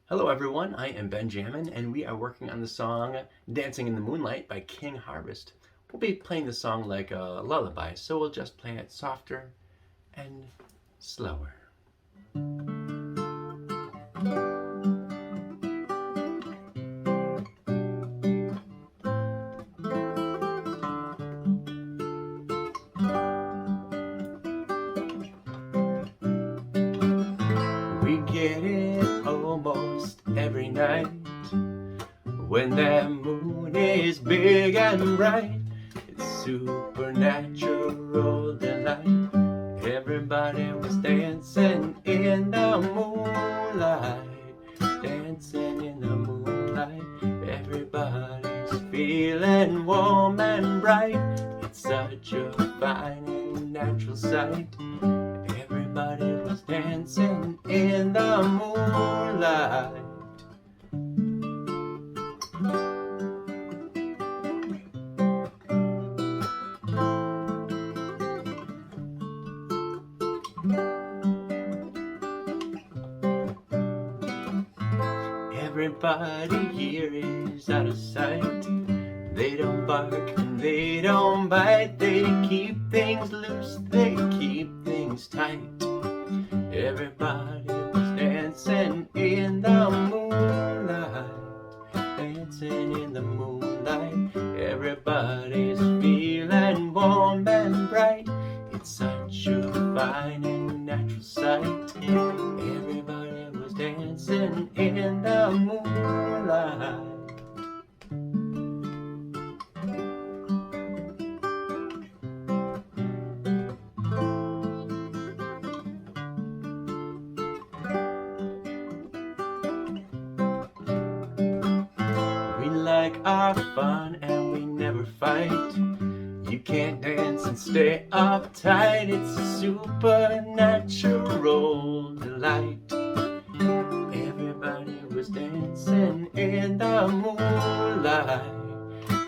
Hello everyone, I am BenJammin and we are working on the song Dancing in the Moonlight by King Harvest. We'll be playing the song like a lullaby, so we'll just play it softer and slower. We get it almost every night when that moon is big and bright. It's supernatural delight. Everybody was dancing in the moonlight, dancing in the moonlight. Everybody's feeling warm and bright. It's such a fine and natural sight. Everybody was dancing in the moonlight. Everybody here is out of sight. They don't bark and they don't bite. They keep things loose, they keep things tight. Everybody was dancing in the moonlight, dancing in the moonlight. Everybody's feeling warm and bright. It's such a fine and natural sight. Everybody was dancing in the moonlight. We like our fun and we never fight. You can't dance and stay uptight. It's a supernatural delight. Everybody was dancing in the moonlight,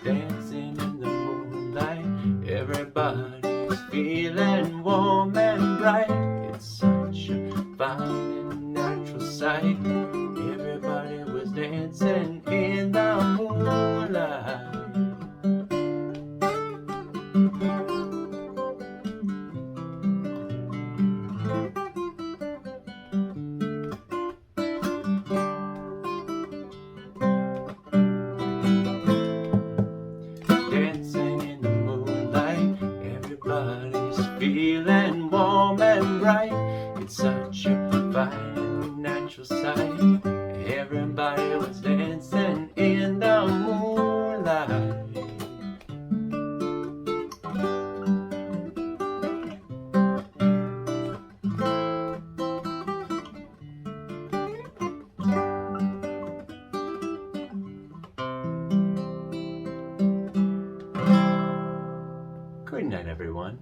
dancing in the moonlight. Everybody's feeling warm and bright. It's such a fine and natural sight. Everybody was dancing in the moonlight. Dancing in the moonlight, everybody's feeling warm and bright. It's such a fine and natural sight. Everybody was dancing in the moonlight. Good night, everyone.